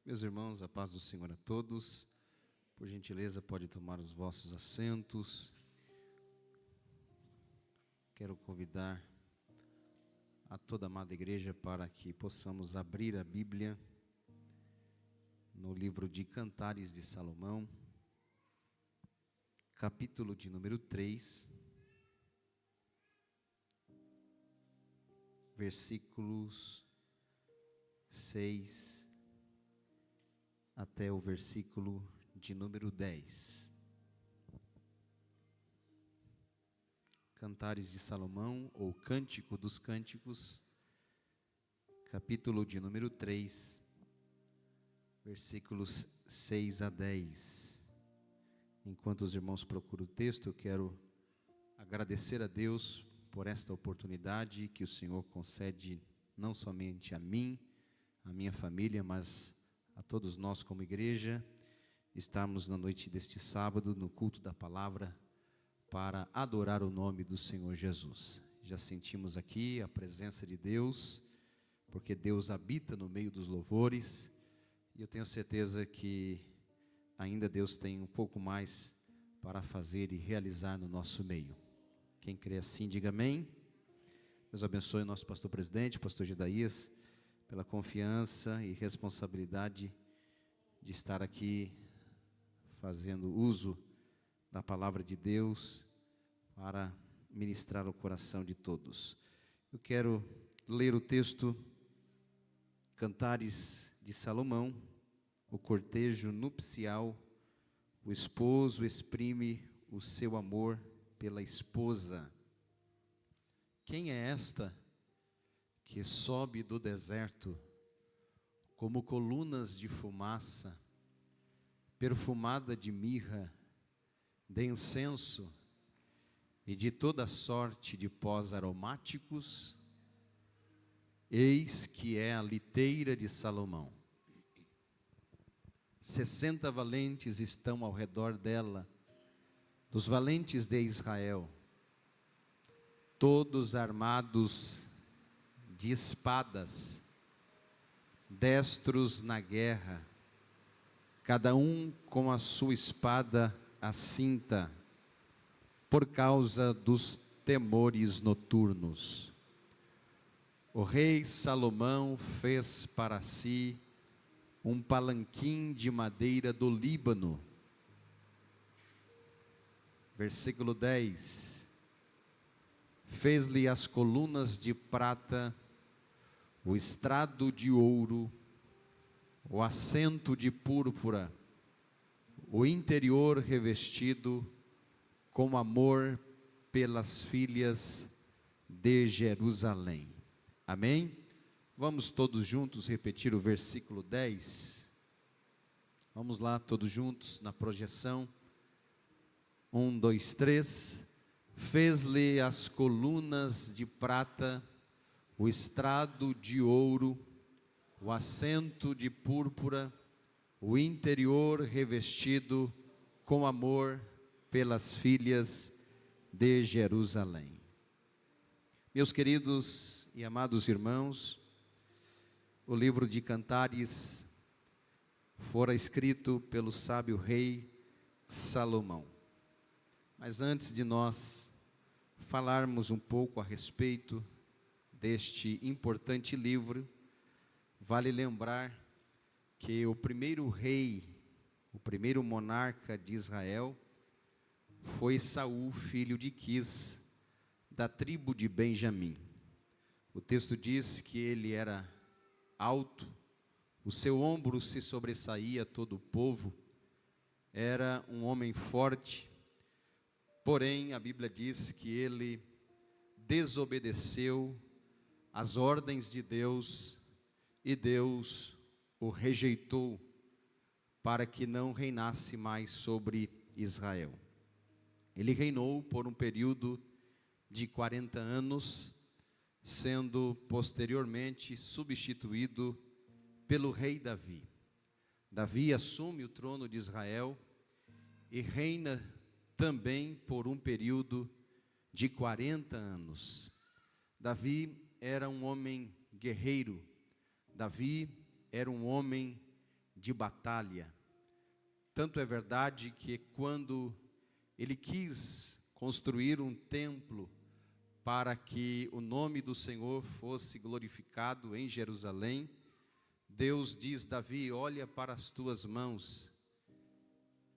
Meus irmãos, a paz do Senhor a todos. Por gentileza, pode tomar os vossos assentos. Quero convidar a toda a amada igreja para que possamos abrir a Bíblia no livro de Cantares de Salomão, capítulo de número 3, versículos 6 até o versículo de número 10. Cantares de Salomão, ou Cântico dos Cânticos, capítulo de número 3, versículos 6 a 10. Enquanto os irmãos procuram o texto, eu quero agradecer a Deus por esta oportunidade que o Senhor concede não somente a mim, a minha família, mas a todos nós como igreja, estarmos na noite deste sábado no culto da palavra para adorar o nome do Senhor Jesus. Já sentimos aqui a presença de Deus, porque Deus habita no meio dos louvores, e eu tenho certeza que ainda Deus tem um pouco mais para fazer e realizar no nosso meio. Quem crê assim, diga amém. Deus abençoe o nosso pastor presidente, pastor Gedaías, pela confiança e responsabilidade de estar aqui fazendo uso da palavra de Deus para ministrar o coração de todos. Eu quero ler o texto Cantares de Salomão, o cortejo nupcial. O esposo exprime o seu amor pela esposa. Quem é esta que sobe do deserto como colunas de fumaça, perfumada de mirra, de incenso e de toda sorte de pós aromáticos? Eis que é a liteira de Salomão. 60 valentes estão ao redor dela, dos valentes de Israel, todos armados de espadas, destros na guerra, cada um com a sua espada à cinta, por causa dos temores noturnos. O rei Salomão fez para si um palanquim de madeira do Líbano. Versículo 10. Fez-lhe as colunas de prata, o estrado de ouro, o assento de púrpura, o interior revestido com amor pelas filhas de Jerusalém. Amém? Vamos todos juntos repetir o versículo 10. Vamos lá, todos juntos na projeção. 1, 2, 3. Fez-lhe as colunas de prata, o estrado de ouro, o assento de púrpura, o interior revestido com amor pelas filhas de Jerusalém. Meus queridos e amados irmãos, o livro de Cantares fora escrito pelo sábio rei Salomão. Mas antes de nós falarmos um pouco a respeito deste importante livro, vale lembrar que o primeiro rei, o primeiro monarca de Israel, foi Saul, filho de Quis, da tribo de Benjamim. O texto diz que ele era alto, o seu ombro se sobressaía todo o povo, era um homem forte, porém a Bíblia diz que ele desobedeceu as ordens de Deus e Deus o rejeitou para que não reinasse mais sobre Israel. Ele reinou por um período de 40 anos, sendo posteriormente substituído pelo rei Davi. Davi assume o trono de Israel e reina também por um período de 40 anos. Davi era um homem guerreiro. Davi era um homem de batalha. Tanto é verdade que quando ele quis construir um templo para que o nome do Senhor fosse glorificado em Jerusalém, Deus diz: Davi, olha para as tuas mãos.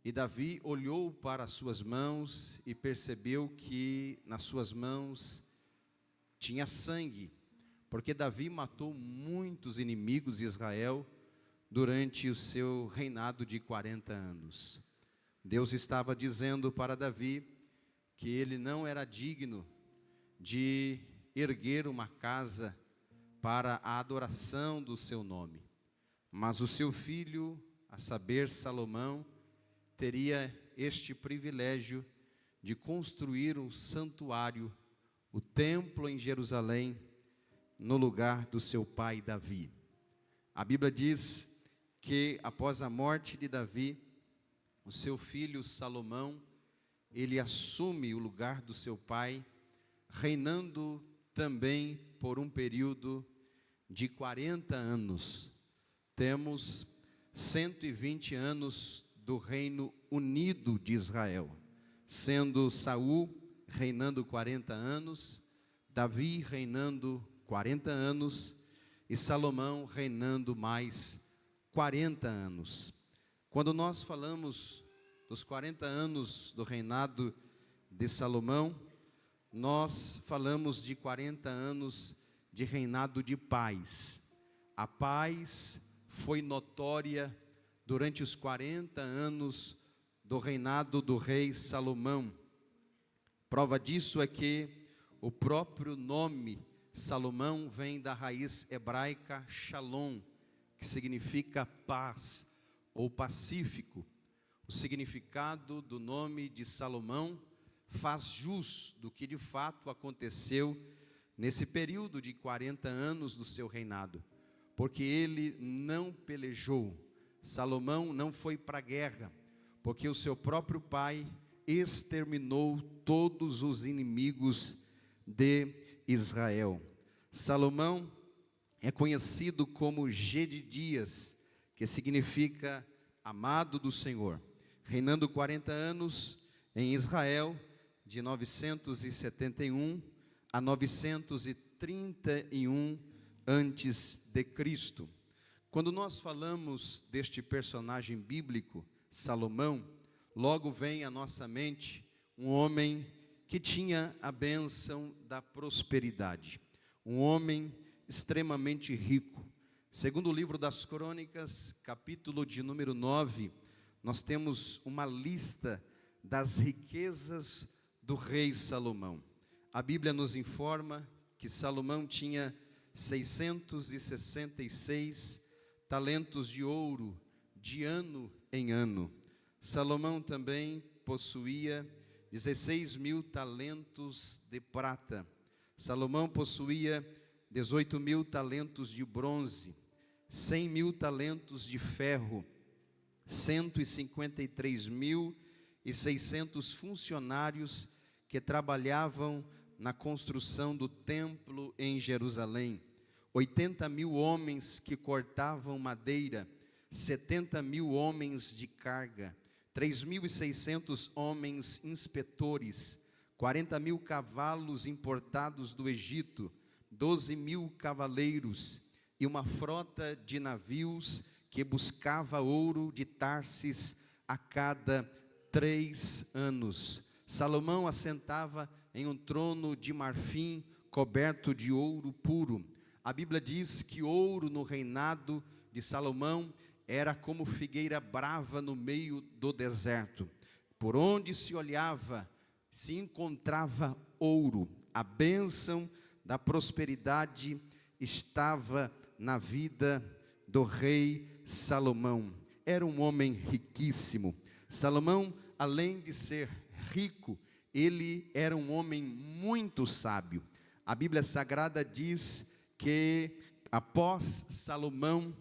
E Davi olhou para as suas mãos e percebeu que nas suas mãos tinha sangue, porque Davi matou muitos inimigos de Israel durante o seu reinado de 40 anos. Deus estava dizendo para Davi que ele não era digno de erguer uma casa para a adoração do seu nome, mas o seu filho, a saber, Salomão, teria este privilégio de construir um santuário, o templo em Jerusalém, no lugar do seu pai Davi. A Bíblia diz que após a morte de Davi, o seu filho Salomão, ele assume o lugar do seu pai, reinando também por um período de 40 anos. Temos 120 anos do reino unido de Israel, sendo Saul reinando 40 anos, Davi reinando 40 anos e Salomão reinando mais 40 anos. Quando nós falamos dos 40 anos do reinado de Salomão, nós falamos de 40 anos de reinado de paz. A paz foi notória durante os 40 anos do reinado do rei Salomão. Prova disso é que o próprio nome Salomão vem da raiz hebraica shalom, que significa paz ou pacífico. O significado do nome de Salomão faz jus do que de fato aconteceu nesse período de 40 anos do seu reinado, porque ele não pelejou. Salomão não foi para a guerra, porque o seu próprio pai exterminou todos os inimigos de Israel. Salomão é conhecido como Gedidias, que significa amado do Senhor, reinando 40 anos em Israel, de 971 a 931 antes de Cristo. Quando nós falamos deste personagem bíblico, Salomão, logo vem à nossa mente um homem que tinha a bênção da prosperidade, um homem extremamente rico. Segundo o livro das Crônicas, capítulo de número 9, nós temos uma lista das riquezas do rei Salomão. A Bíblia nos informa que Salomão tinha 666 talentos de ouro de ano em ano. Salomão também possuía 16.000 talentos de prata. Salomão possuía 18.000 talentos de bronze, 100.000 talentos de ferro, 153.600 funcionários que trabalhavam na construção do templo em Jerusalém, 80.000 homens que cortavam madeira, 70.000 homens de carga, 3.600 homens inspetores, 40.000 cavalos importados do Egito, 12.000 cavaleiros e uma frota de navios que buscava ouro de Tarsis a cada 3 anos. Salomão assentava em um trono de marfim coberto de ouro puro. A Bíblia diz que ouro no reinado de Salomão era como figueira brava no meio do deserto. Por onde se olhava, se encontrava ouro. A bênção da prosperidade estava na vida do rei Salomão. Era um homem riquíssimo. Salomão, além de ser rico, ele era um homem muito sábio. A Bíblia Sagrada diz que após Salomão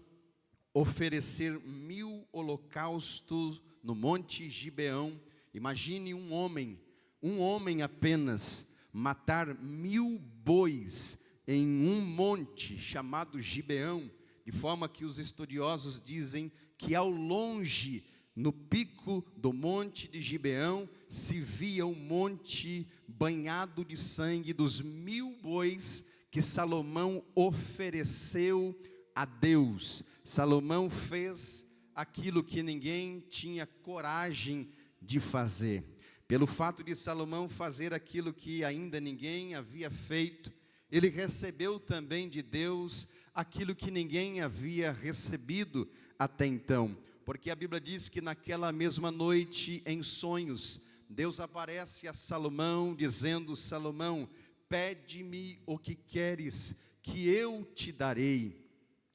oferecer 1000 holocaustos no Monte Gibeão, imagine um homem apenas, matar 1000 bois em um monte chamado Gibeão, de forma que os estudiosos dizem que ao longe, no pico do monte de Gibeão, se via o monte banhado de sangue dos 1000 bois que Salomão ofereceu a Deus. Salomão fez aquilo que ninguém tinha coragem de fazer. Pelo fato de Salomão fazer aquilo que ainda ninguém havia feito, ele recebeu também de Deus aquilo que ninguém havia recebido até então. Porque a Bíblia diz que naquela mesma noite, em sonhos, Deus aparece a Salomão dizendo: Salomão, pede-me o que queres, que eu te darei.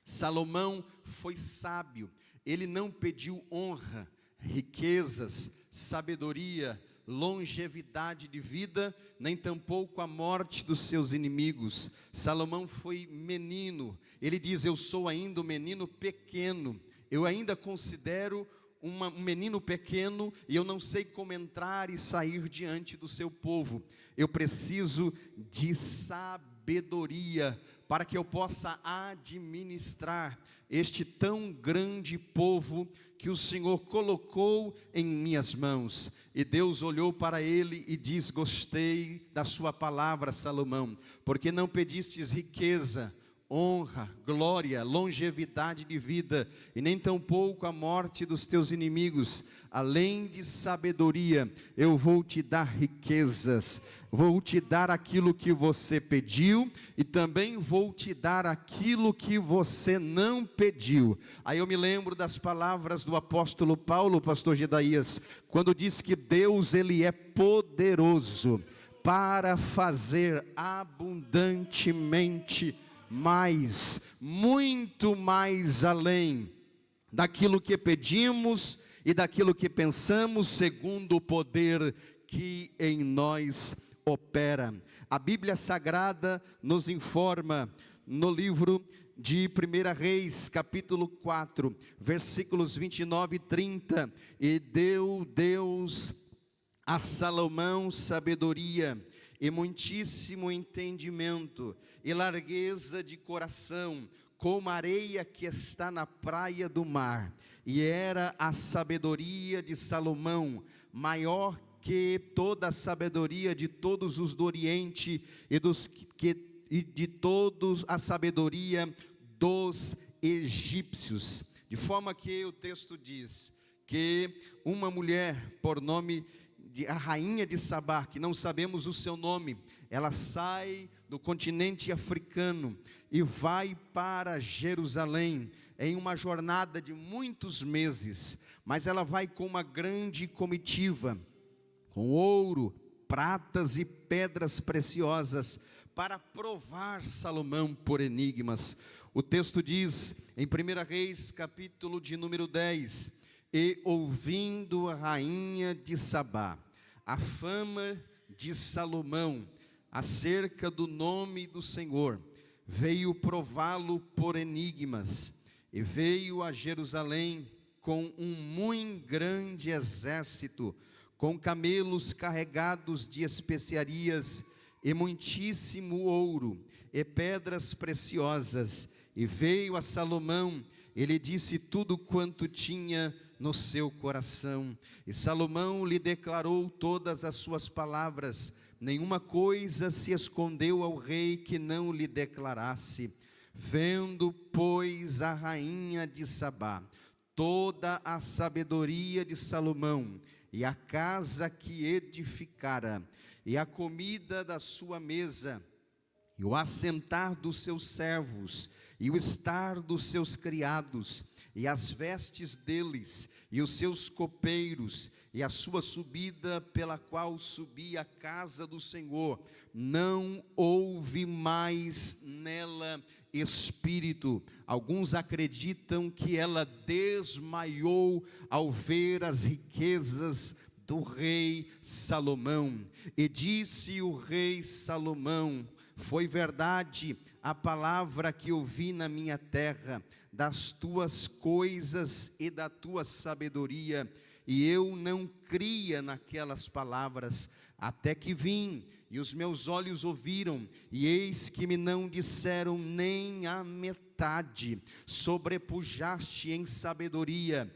Salomão foi sábio, ele não pediu honra, riquezas, sabedoria, longevidade de vida, nem tampouco a morte dos seus inimigos. Salomão foi menino, ele diz: eu sou ainda um menino pequeno, eu ainda considero um menino pequeno, e eu não sei como entrar e sair diante do seu povo. Eu preciso de sabedoria, para que eu possa administrar este tão grande povo que o Senhor colocou em minhas mãos. E Deus olhou para ele e diz: gostei da sua palavra, Salomão, porque não pedistes riqueza, honra, glória, longevidade de vida, e nem tampouco a morte dos teus inimigos. Além de sabedoria, eu vou te dar riquezas, vou te dar aquilo que você pediu, e também vou te dar aquilo que você não pediu. Aí eu me lembro das palavras do apóstolo Paulo, pastor Gedaías, quando diz que Deus, ele é poderoso para fazer abundantemente mais, muito mais além daquilo que pedimos e daquilo que pensamos, segundo o poder que em nós opera. A Bíblia Sagrada nos informa no livro de 1 Reis, capítulo 4, versículos 29 e 30, e deu Deus a Salomão sabedoria e muitíssimo entendimento, e largueza de coração, como a areia que está na praia do mar. E era a sabedoria de Salomão maior que toda a sabedoria de todos os do Oriente, e de todos a sabedoria dos egípcios. De forma que o texto diz que uma mulher por nome de a rainha de Sabá, que não sabemos o seu nome, ela sai do continente africano e vai para Jerusalém em uma jornada de muitos meses, mas ela vai com uma grande comitiva, com ouro, pratas e pedras preciosas, para provar Salomão por enigmas. O texto diz em 1 Reis, capítulo de número 10, e ouvindo a rainha de Sabá a fama de Salomão acerca do nome do Senhor, veio prová-lo por enigmas, e veio a Jerusalém com um muito grande exército, com camelos carregados de especiarias, e muitíssimo ouro, e pedras preciosas. E veio a Salomão, ele disse tudo quanto tinha no seu coração. E Salomão lhe declarou todas as suas palavras, nenhuma coisa se escondeu ao rei que não lhe declarasse. Vendo, pois, a rainha de Sabá toda a sabedoria de Salomão, e a casa que edificara, e a comida da sua mesa, e o assentar dos seus servos, e o estar dos seus criados, e as vestes deles, e os seus copeiros, e a sua subida pela qual subia a casa do Senhor, não houve mais nela espírito. Alguns acreditam que ela desmaiou ao ver as riquezas do rei Salomão. E disse o rei Salomão: foi verdade a palavra que ouvi na minha terra, das tuas coisas e da tua sabedoria, e eu não cria naquelas palavras, até que vim e os meus olhos ouviram, e eis que me não disseram nem a metade. Sobrepujaste em sabedoria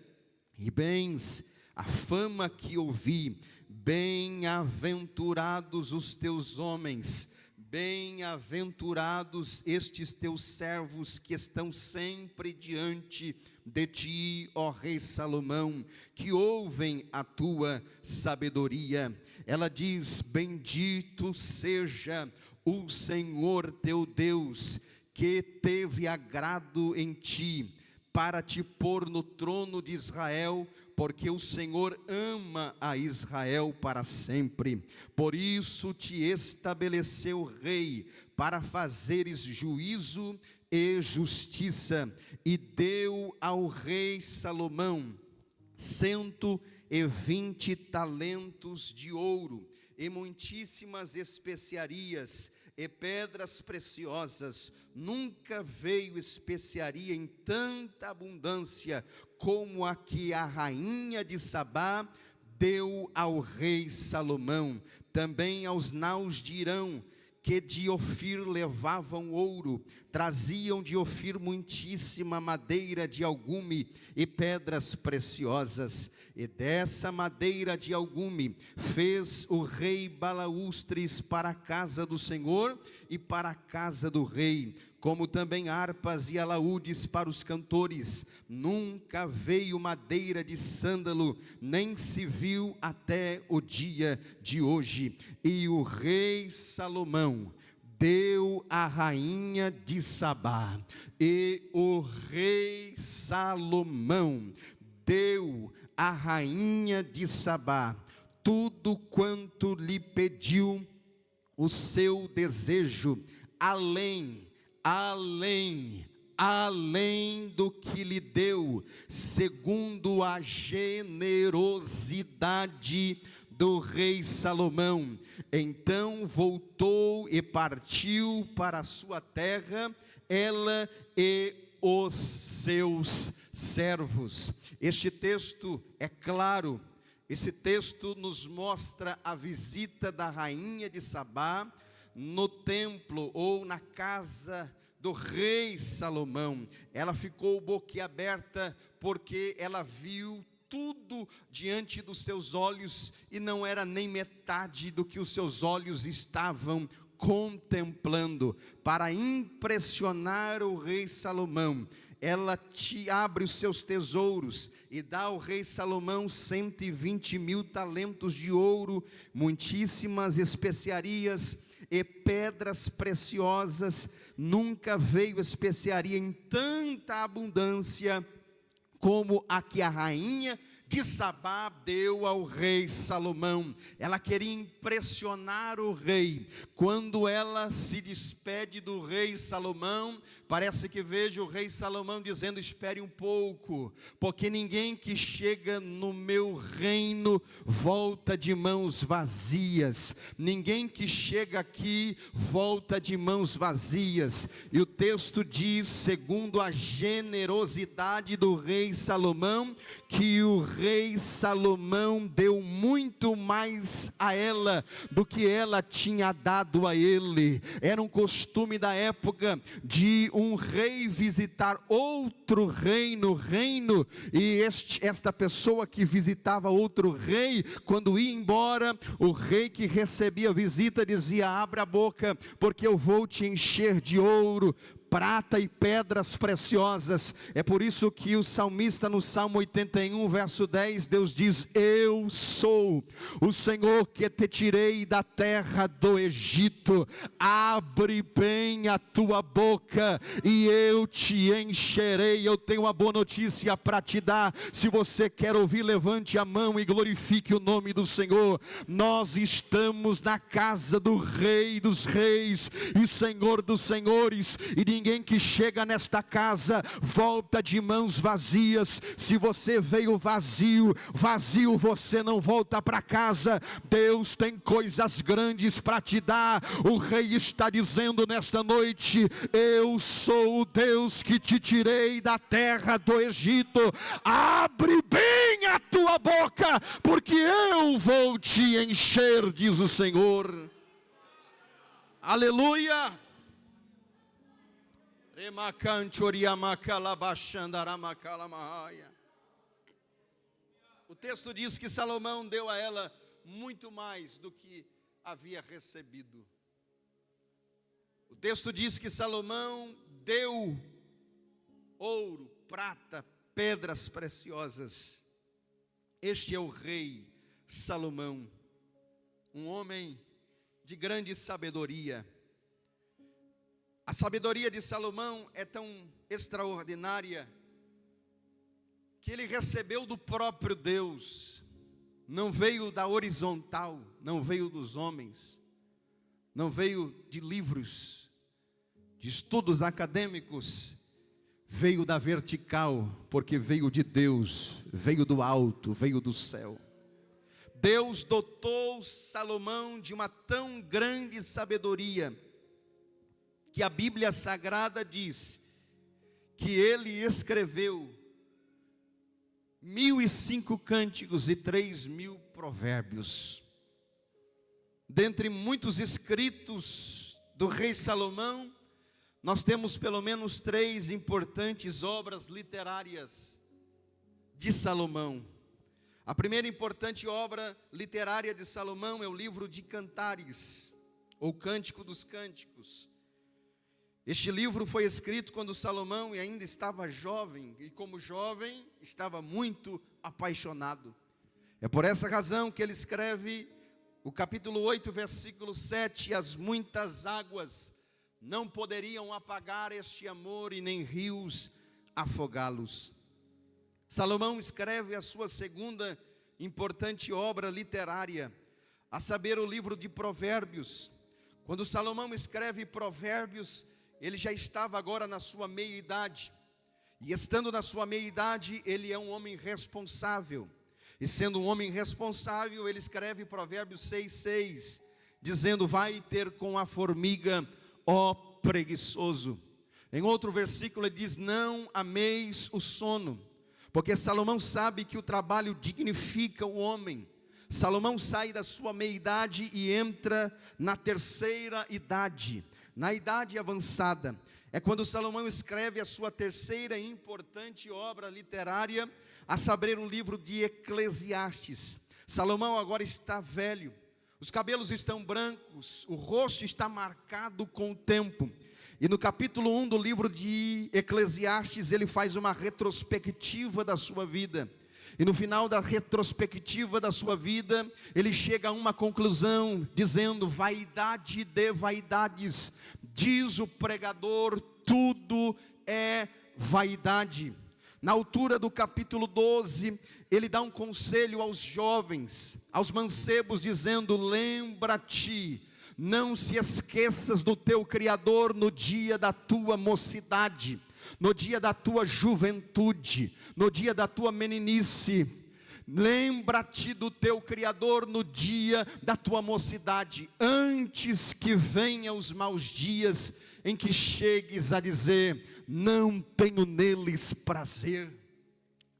e bens a fama que ouvi. Bem-aventurados os teus homens, bem-aventurados estes teus servos que estão sempre diante de ti, ó rei Salomão, que ouvem a tua sabedoria. Ela diz: bendito seja o Senhor teu Deus, que teve agrado em ti, para te pôr no trono de Israel, porque o Senhor ama a Israel para sempre. Por isso te estabeleceu rei, para fazeres juízo e justiça, e deu ao rei Salomão 120 talentos de ouro, e muitíssimas especiarias, e pedras preciosas. Nunca veio especiaria em tanta abundância, como a que a rainha de Sabá deu ao rei Salomão. Também aos naus de Irão, que de Ofir levavam ouro, traziam de Ofir muitíssima madeira de algume e pedras preciosas. E dessa madeira de algume fez o rei balaústres para a casa do Senhor e para a casa do rei, como também harpas e alaúdes para os cantores. Nunca veio madeira de sândalo, nem se viu até o dia de hoje. E o rei Salomão deu a rainha de Sabá, e o rei Salomão deu a rainha de Sabá tudo quanto lhe pediu o seu desejo, além do que lhe deu, segundo a generosidade do rei Salomão. Então voltou e partiu para a sua terra, ela e os seus servos. Este texto é claro. Esse texto nos mostra a visita da rainha de Sabá no templo ou na casa do rei Salomão. Ela ficou boquiaberta porque ela viu tudo diante dos seus olhos e não era nem metade do que os seus olhos estavam contemplando. Para impressionar o rei Salomão, ela te abre os seus tesouros e dá ao rei Salomão 120.000 talentos de ouro, muitíssimas especiarias e pedras preciosas. Nunca veio especiaria em tanta abundância como a que a rainha de Sabá deu ao rei Salomão. Ela queria impressionar o rei. Quando ela se despede do rei Salomão, parece que vejo o rei Salomão dizendo: espere um pouco, porque ninguém que chega no meu reino volta de mãos vazias. Ninguém que chega aqui volta de mãos vazias. E o texto diz, segundo a generosidade do rei Salomão, que o rei Salomão deu muito mais a ela do que ela tinha dado a ele. Era um costume da época de um rei visitar outro rei no reino, e esta pessoa que visitava outro rei, quando ia embora, o rei que recebia a visita dizia: abra a boca, porque eu vou te encher de ouro, prata e pedras preciosas. É por isso que o salmista no Salmo 81, verso 10, Deus diz: eu sou o Senhor que te tirei da terra do Egito. Abre bem a tua boca e eu te encherei. Eu tenho uma boa notícia para te dar. Se você quer ouvir, levante a mão e glorifique o nome do Senhor. Nós estamos na casa do Rei dos Reis e Senhor dos Senhores, e ninguém que chega nesta casa volta de mãos vazias. Se você veio vazio você não volta para casa. Deus tem coisas grandes para te dar. O rei está dizendo nesta noite: eu sou o Deus que te tirei da terra do Egito. Abre bem a tua boca, porque eu vou te encher, diz o Senhor. Aleluia! O texto diz que Salomão deu a ela muito mais do que havia recebido. O texto diz que Salomão deu ouro, prata, pedras preciosas. Este é o rei Salomão, um homem de grande sabedoria. A sabedoria de Salomão é tão extraordinária que ele recebeu do próprio Deus. Não veio da horizontal, não veio dos homens, não veio de livros, de estudos acadêmicos, veio da vertical, porque veio de Deus, veio do alto, veio do céu. Deus dotou Salomão de uma tão grande sabedoria, que a Bíblia Sagrada diz que ele escreveu 1.005 cânticos e 3.000 provérbios. Dentre muitos escritos do rei Salomão, nós temos pelo menos 3 importantes obras literárias de Salomão. A primeira importante obra literária de Salomão é o livro de Cantares, ou Cântico dos Cânticos. Este livro foi escrito quando Salomão ainda estava jovem, e como jovem estava muito apaixonado. É por essa razão que ele escreve o capítulo 8, versículo 7, as muitas águas não poderiam apagar este amor e nem rios afogá-los. Salomão escreve a sua segunda importante obra literária, a saber, o livro de Provérbios. Quando Salomão escreve Provérbios, ele já estava agora na sua meia-idade, e estando na sua meia-idade, ele é um homem responsável, e sendo um homem responsável, ele escreve Provérbios 6:6, dizendo: vai ter com a formiga, ó preguiçoso. Em outro versículo ele diz: não ameis o sono, porque Salomão sabe que o trabalho dignifica o homem. Salomão sai da sua meia-idade e entra na terceira idade, na idade avançada. É quando Salomão escreve a sua terceira importante obra literária, a saber, o livro de Eclesiastes. Salomão agora está velho, os cabelos estão brancos, o rosto está marcado com o tempo. E no capítulo 1 do livro de Eclesiastes, ele faz uma retrospectiva da sua vida. E no final da retrospectiva da sua vida, ele chega a uma conclusão, dizendo: vaidade de vaidades, diz o pregador, tudo é vaidade. Na altura do capítulo 12, ele dá um conselho aos jovens, aos mancebos, dizendo: lembra-te, não se esqueças do teu Criador no dia da tua mocidade, no dia da tua juventude, no dia da tua meninice. Lembra-te do teu Criador no dia da tua mocidade, antes que venham os maus dias, em que chegues a dizer: não tenho neles prazer.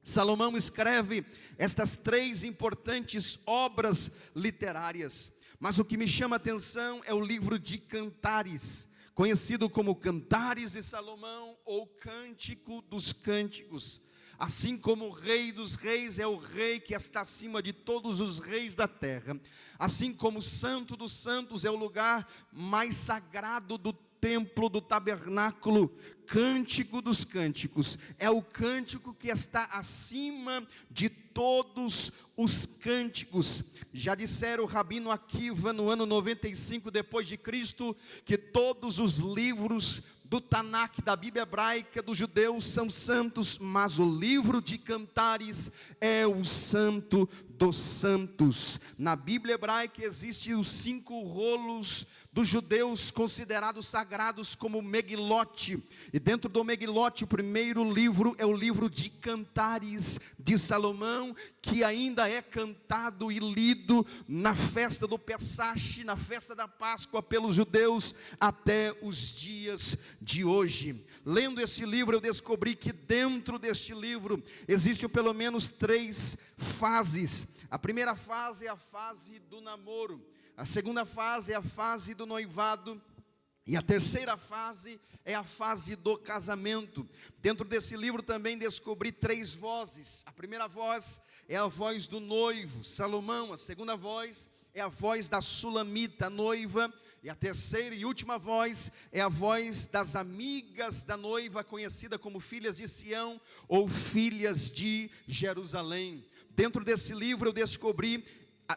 Salomão escreve estas 3 importantes obras literárias, mas o que me chama a atenção é o livro de Cantares, conhecido como Cantares de Salomão ou Cântico dos Cânticos. Assim como o Rei dos Reis é o Rei que está acima de todos os reis da terra, assim como o Santo dos Santos é o lugar mais sagrado do templo, do tabernáculo, Cântico dos Cânticos é o cântico que está acima de todos os cânticos. Já disseram o Rabino Akiva no ano 95 depois de Cristo, que todos os livros do Tanakh, da Bíblia hebraica dos judeus, são santos, mas o livro de Cantares é o santo dos santos. Na Bíblia hebraica existem os 5 rolos dos judeus considerados sagrados como Megilote, e dentro do Megilote o primeiro livro é o livro de Cantares de Salomão, que ainda é cantado e lido na festa do Pessach, na festa da Páscoa pelos judeus até os dias de hoje. Lendo esse livro, eu descobri que dentro deste livro existem pelo menos 3 fases. A primeira fase é a fase do namoro, a segunda fase é a fase do noivado, E a terceira fase é a fase do casamento. Dentro desse livro também descobri 3 vozes. A primeira voz é a voz do noivo, Salomão. A segunda voz é a voz da Sulamita, noiva. E a terceira e última voz é a voz das amigas da noiva, conhecida como filhas de Sião ou filhas de Jerusalém. Dentro desse livro eu descobri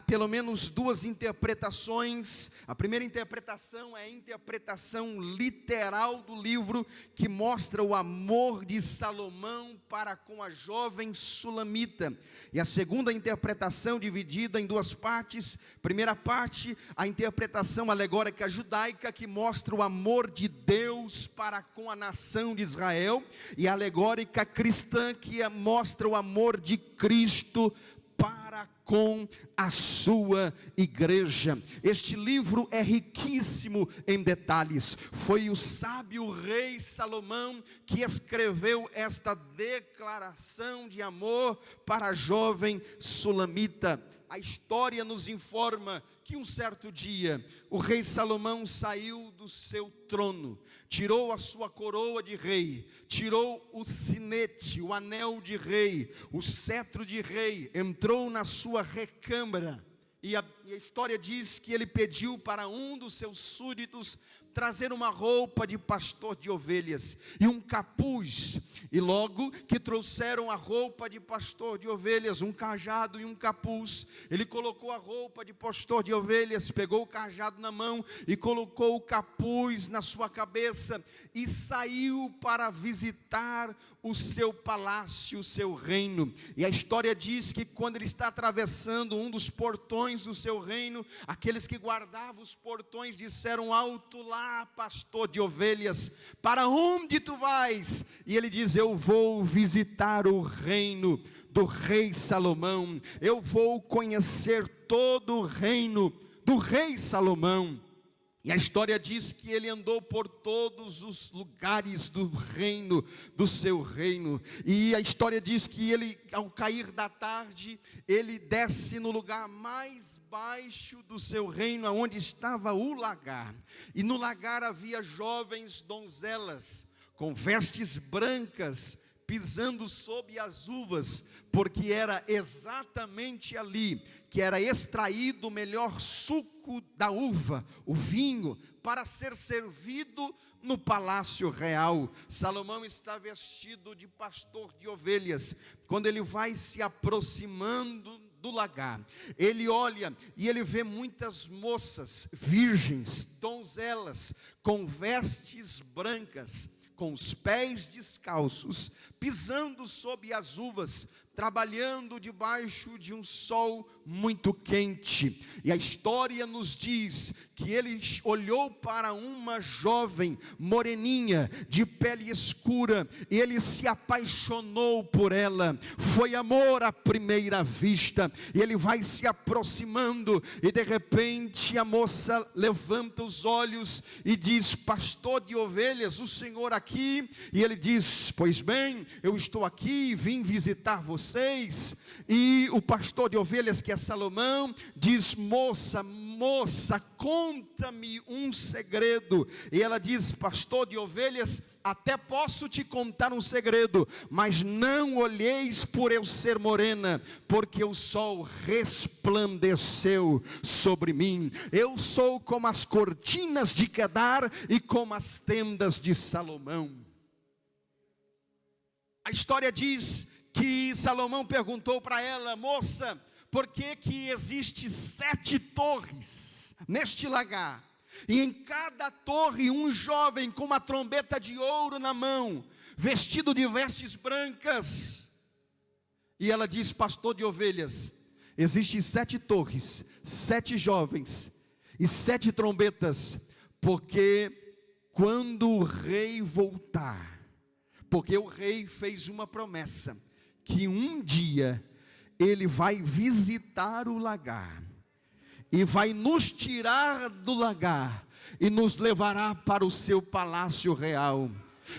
pelo menos 2 interpretações. A primeira interpretação é a interpretação literal do livro, que mostra o amor de Salomão para com a jovem Sulamita. E a segunda interpretação, dividida em 2 partes. Primeira parte, a interpretação alegórica judaica, que mostra o amor de Deus para com a nação de Israel, e a alegórica cristã, que mostra o amor de Cristo para com a sua igreja. Este livro é riquíssimo em detalhes. Foi o sábio rei Salomão que escreveu esta declaração de amor para a jovem Sulamita. A história nos informa que um certo dia o rei Salomão saiu do seu trono, tirou a sua coroa de rei, tirou o sinete, o anel de rei, o cetro de rei, entrou na sua recâmara. E a história diz que ele pediu para um dos seus súditos trazer uma roupa de pastor de ovelhas e um capuz. E logo que trouxeram a roupa de pastor de ovelhas, um cajado e um capuz, ele colocou a roupa de pastor de ovelhas, pegou o cajado na mão e colocou o capuz na sua cabeça e saiu para visitar o seu palácio, o seu reino. E a história diz que quando ele está atravessando um dos portões do seu reino, aqueles que guardavam os portões disseram: alto lá, pastor de ovelhas, para onde tu vais? E ele diz: eu vou visitar o reino do rei Salomão, eu vou conhecer todo o reino do rei Salomão. E a história diz que ele andou por todos os lugares do reino, do seu reino. E a história diz que ele, ao cair da tarde, ele desce no lugar mais baixo do seu reino, onde estava o lagar. E no lagar havia jovens donzelas, com vestes brancas, pisando sob as uvas, porque era exatamente ali que era extraído o melhor suco da uva, o vinho, para ser servido no palácio real. Salomão está vestido de pastor de ovelhas. Quando ele vai se aproximando do lagar, ele olha e ele vê muitas moças, virgens, donzelas, com vestes brancas, com os pés descalços, pisando sob as uvas, trabalhando debaixo de um sol muito quente. E a história nos diz que ele olhou para uma jovem moreninha, de pele escura, e ele se apaixonou por ela. Foi amor à primeira vista. E ele vai se aproximando, e de repente a moça levanta os olhos e diz: pastor de ovelhas, o senhor aqui? E ele diz: pois bem, eu estou aqui, vim visitar vocês. E o pastor de ovelhas, que é Salomão, diz: moça, conta-me um segredo. E ela diz: pastor de ovelhas, até posso te contar um segredo, mas não olheis por eu ser morena, porque o sol resplandeceu sobre mim. Eu sou como as cortinas de Quedar e como as tendas de Salomão. A história diz que Salomão perguntou para ela: moça, por que que existe 7 torres neste lagar? E em cada torre um jovem com uma trombeta de ouro na mão, vestido de vestes brancas. E ela diz: pastor de ovelhas, existem 7 torres, 7 jovens e 7 trombetas, porque quando o rei voltar, porque o rei fez uma promessa, que um dia ele vai visitar o lagar, e vai nos tirar do lagar, e nos levará para o seu palácio real.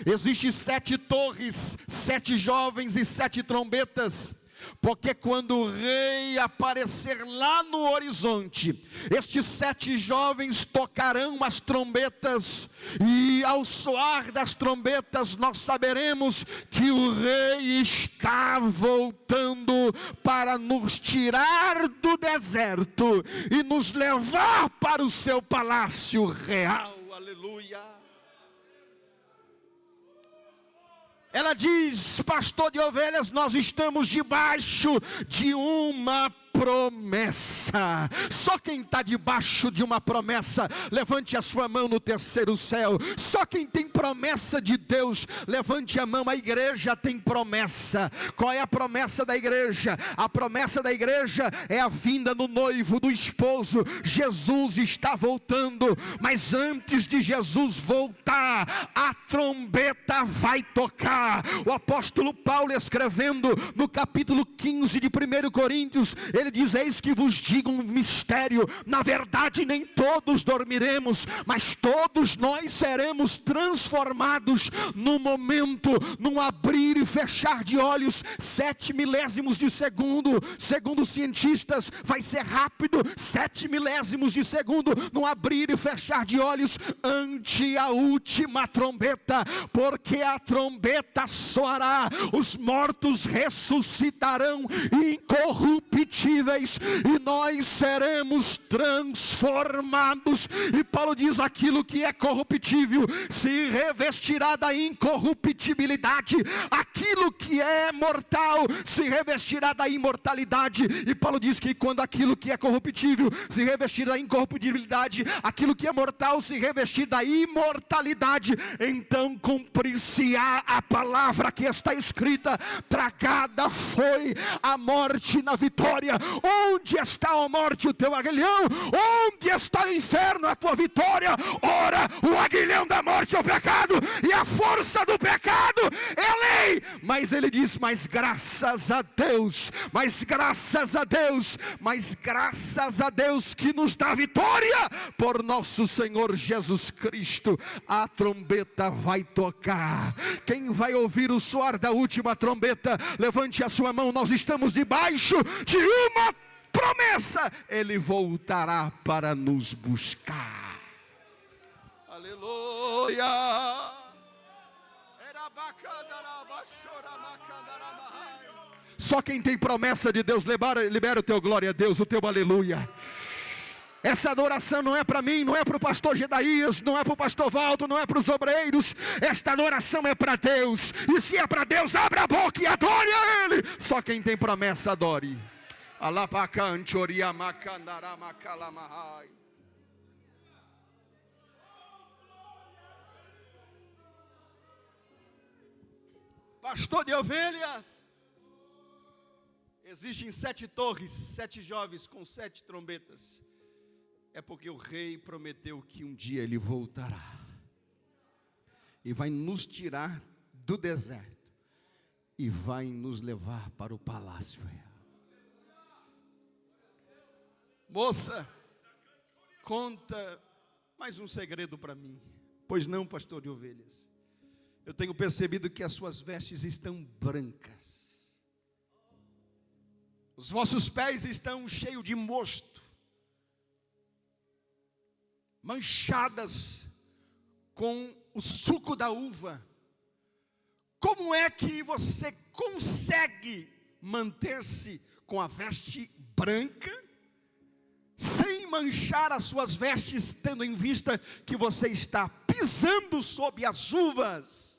Existem 7 torres, 7 jovens e 7 trombetas. porque quando o rei aparecer lá no horizonte, estes 7 jovens tocarão as trombetas, e ao soar das trombetas nós saberemos que o rei está voltando para nos tirar do deserto e nos levar para o seu palácio real. Aleluia. Ela diz: pastor de ovelhas, nós estamos debaixo de uma promessa. Só quem está debaixo de uma promessa, levante a sua mão no terceiro céu. Só quem tem promessa de Deus, levante a mão. A igreja tem promessa. Qual é a promessa da igreja? A promessa da igreja é a vinda do noivo, do esposo. Jesus está voltando, mas antes de Jesus voltar, a trombeta vai tocar. O apóstolo Paulo, escrevendo no capítulo 15 de 1 Coríntios, ele diz: eis que vos digo um mistério, na verdade nem todos dormiremos, mas todos nós seremos transformados num momento, num abrir e fechar de olhos. 7 milésimos de segundo, segundo os cientistas, vai ser rápido. 7 milésimos de segundo, num abrir e fechar de olhos, ante a última trombeta, porque a trombeta soará, os mortos ressuscitarão incorruptíveis, e nós seremos transformados. E Paulo diz: aquilo que é corruptível se revestirá da incorruptibilidade, aquilo que é mortal se revestirá da imortalidade. E Paulo diz que quando aquilo que é corruptível se revestir da incorruptibilidade, aquilo que é mortal se revestir da imortalidade, então cumprir-se-á a palavra que está escrita: tragada foi a morte na vitória. Onde está a morte, o teu aguilhão? Onde está o inferno, a tua vitória? Ora, o aguilhão da morte é o pecado, e a força do pecado é a lei. Mas ele diz: mas graças a Deus, mas graças a Deus, mas graças a Deus que nos dá vitória por nosso Senhor Jesus Cristo. A trombeta vai tocar. Quem vai ouvir o soar da última trombeta, levante a sua mão. Nós estamos debaixo de uma promessa: ele voltará para nos buscar. Aleluia. Só quem tem promessa de Deus, libera o teu glória a Deus, o teu aleluia. Essa adoração não é para mim, não é para o pastor Gedaías, não é para o pastor Valdo, não é para os obreiros. Esta adoração é para Deus. E se é para Deus, abra a boca e adore a Ele. Só quem tem promessa, adore. Pastor de ovelhas, existem 7 torres, 7 jovens com 7 trombetas. É porque o rei prometeu que um dia ele voltará e vai nos tirar do deserto e vai nos levar para o palácio real. Moça, conta mais um segredo para mim. Pois não, pastor de ovelhas? Eu tenho percebido que as suas vestes estão brancas, os vossos pés estão cheios de mosto, manchadas com o suco da uva. Como é que você consegue manter-se com a veste branca, sem manchar as suas vestes, tendo em vista que você está pisando sobre as uvas?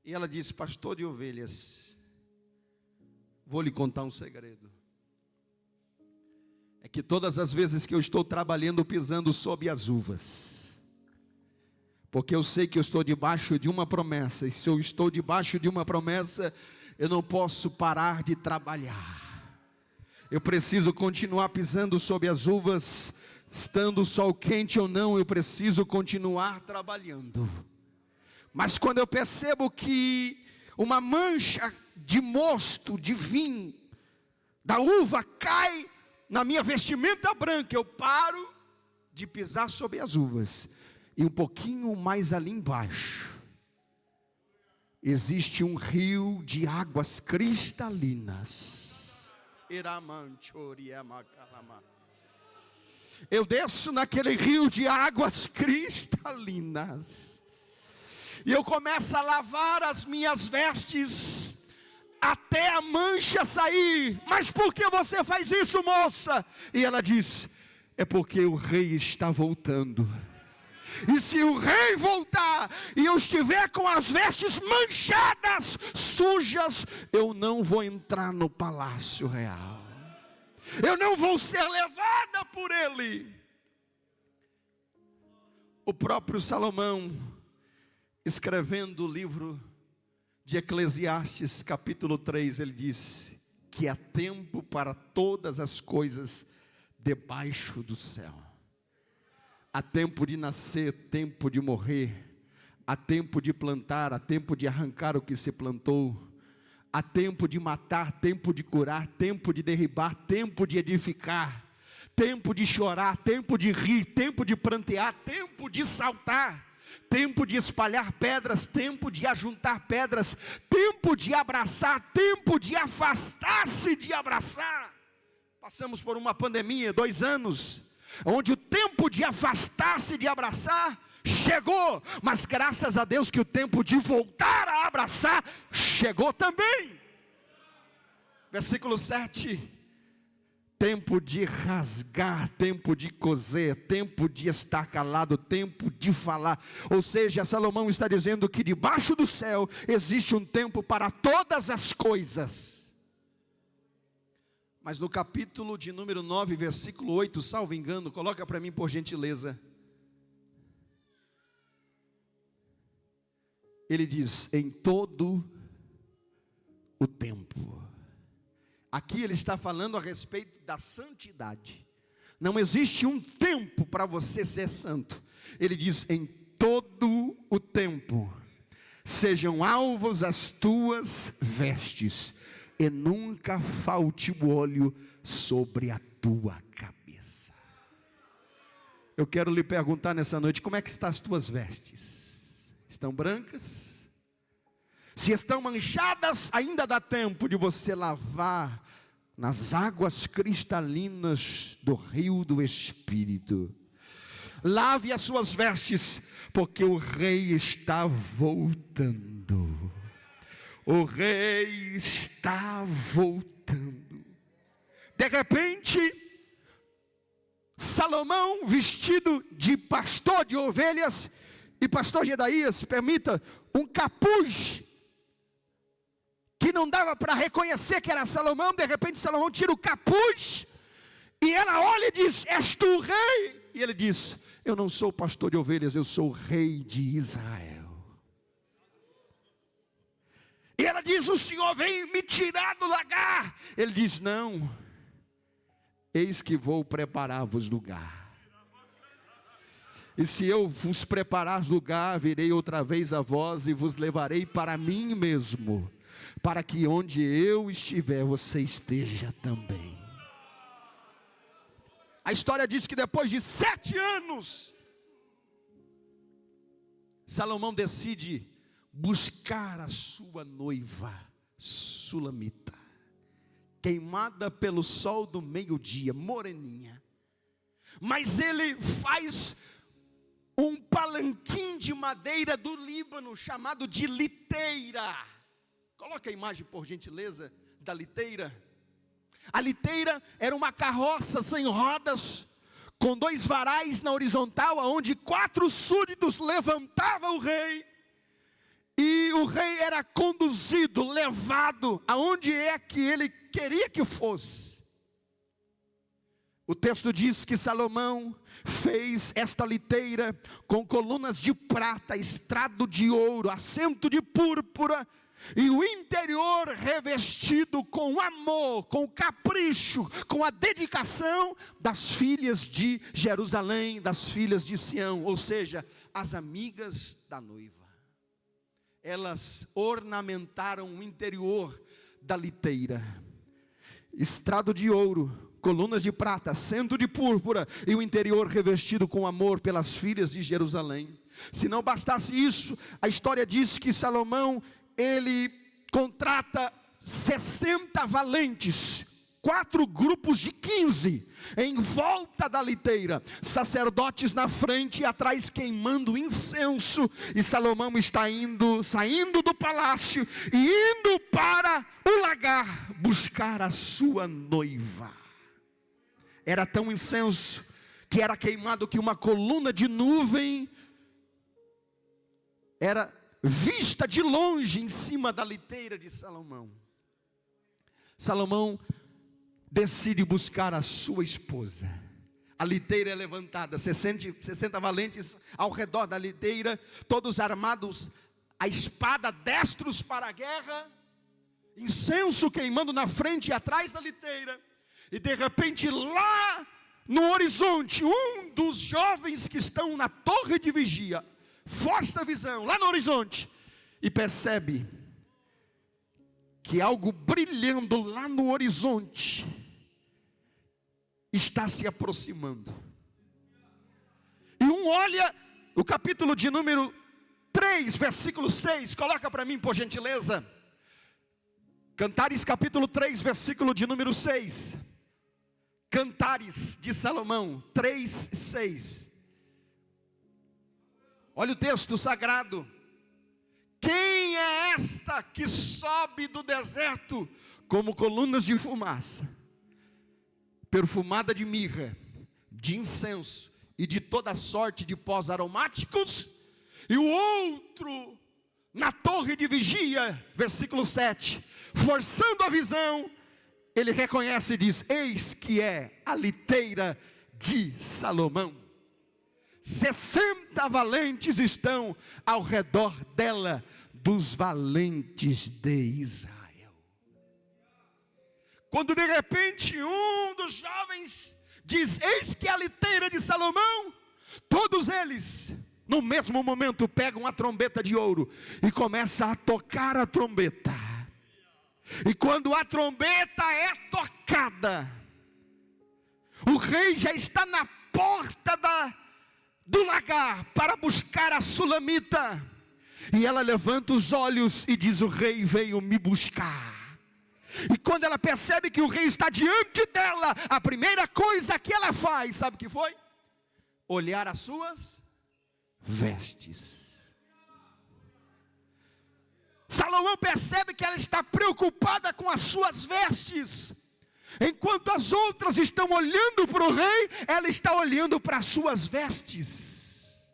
E ela disse: pastor de ovelhas, vou lhe contar um segredo. É que todas as vezes que eu estou trabalhando pisando sobre as uvas, porque eu sei que eu estou debaixo de uma promessa, e se eu estou debaixo de uma promessa, eu não posso parar de trabalhar. Eu preciso continuar pisando sobre as uvas, estando o sol quente ou não, eu preciso continuar trabalhando. Mas quando eu percebo que uma mancha de mosto, de vinho, da uva cai na minha vestimenta branca, eu paro de pisar sobre as uvas, e um pouquinho mais ali embaixo existe um rio de águas cristalinas. Eu desço naquele rio de águas cristalinas, e eu começo a lavar as minhas vestes, até a mancha sair. Mas por que você faz isso, moça? E ela diz: é porque o rei está voltando. E se o rei voltar e eu estiver com as vestes manchadas, sujas, eu não vou entrar no palácio real. Eu não vou ser levada por ele. O próprio Salomão, escrevendo o livro de Eclesiastes, capítulo 3, ele diz que há tempo para todas as coisas debaixo do céu. Há tempo de nascer, tempo de morrer. Há tempo de plantar, há tempo de arrancar o que se plantou. Há tempo de matar, tempo de curar, tempo de derribar, tempo de edificar. Tempo de chorar, tempo de rir, tempo de prantear, tempo de saltar. Tempo de espalhar pedras, tempo de ajuntar pedras, tempo de abraçar, tempo de afastar-se de abraçar. Passamos por uma pandemia, 2 anos, onde o tempo de afastar-se de abraçar chegou, mas graças a Deus que o tempo de voltar a abraçar chegou também. Versículo 7. Tempo de rasgar, tempo de coser, tempo de estar calado, tempo de falar. Ou seja, Salomão está dizendo que debaixo do céu existe um tempo para todas as coisas. Mas no capítulo de número 9, versículo 8, salvo engano, coloca para mim por gentileza. Ele diz: em todo o tempo. Aqui ele está falando a respeito da santidade. Não existe um tempo para você ser santo. Ele diz: em todo o tempo sejam alvos as tuas vestes, e nunca falte o óleo sobre a tua cabeça. Eu quero lhe perguntar nessa noite: como é que estão as tuas vestes? Estão brancas? Se estão manchadas, ainda dá tempo de você lavar nas águas cristalinas do rio do Espírito. Lave as suas vestes, porque o rei está voltando. O rei está voltando. De repente, Salomão, vestido de pastor de ovelhas, e pastor Gedaías, permita, um capuz que não dava para reconhecer que era Salomão. De repente Salomão tira o capuz, e ela olha e diz: és tu o rei? E ele diz: eu não sou pastor de ovelhas, eu sou o rei de Israel. E ela diz: o Senhor vem me tirar do lagar. Ele diz: não, eis que vou preparar-vos lugar. E se eu vos preparar lugar, virei outra vez a vós e vos levarei para mim mesmo, para que onde eu estiver, você esteja também. A história diz que depois de 7 anos, Salomão decide buscar a sua noiva sulamita, queimada pelo sol do meio-dia, moreninha. Mas ele faz um palanquim de madeira do Líbano, chamado de liteira. Coloca a imagem por gentileza da liteira. A liteira era uma carroça sem rodas, com 2 varais na horizontal, onde 4 súditos levantavam o rei. E o rei era conduzido, levado aonde é que ele queria que fosse. O texto diz que Salomão fez esta liteira com colunas de prata, estrado de ouro, assento de púrpura, e o interior revestido com amor, com capricho, com a dedicação das filhas de Jerusalém, das filhas de Sião, ou seja, as amigas da noiva. Elas ornamentaram o interior da liteira, estrado de ouro, colunas de prata, assento de púrpura, e o interior revestido com amor pelas filhas de Jerusalém. Se não bastasse isso, a história diz que Salomão ele contrata 60 valentes, 4 grupos de 15, em volta da liteira, sacerdotes na frente e atrás queimando incenso, e Salomão está saindo do palácio e indo para o lagar buscar a sua noiva. Era tão incenso que era queimado que uma coluna de nuvem era vista de longe em cima da liteira de Salomão. Salomão decide buscar a sua esposa. A liteira é levantada, 60 valentes ao redor da liteira, todos armados a espada, destros para a guerra, incenso queimando na frente e atrás da liteira. E de repente lá no horizonte, um dos jovens que estão na torre de vigia força a visão lá no horizonte e percebe que algo brilhando lá no horizonte está se aproximando. E olha o capítulo de número 3, versículo 6, coloca para mim por gentileza. Cantares capítulo 3, versículo de número 6. Cantares de Salomão 3, 6. Olha o texto sagrado. Quem é esta que sobe do deserto como colunas de fumaça, perfumada de mirra, de incenso e de toda sorte de pós aromáticos? E o outro na torre de vigia, versículo 7, forçando a visão, ele reconhece e diz: eis que é a liteira de Salomão. 60 valentes estão ao redor dela, dos valentes de Israel. Quando de repente um dos jovens diz: eis que é a liteira de Salomão, todos eles no mesmo momento pegam a trombeta de ouro e começam a tocar a trombeta. E quando a trombeta é tocada, o rei já está na porta do lagar para buscar a sulamita. E ela levanta os olhos e diz: o rei veio me buscar. E quando ela percebe que o rei está diante dela, a primeira coisa que ela faz, sabe o que foi? Olhar as suas vestes. Salomão percebe que ela está preocupada com as suas vestes. Enquanto as outras estão olhando para o rei, ela está olhando para as suas vestes.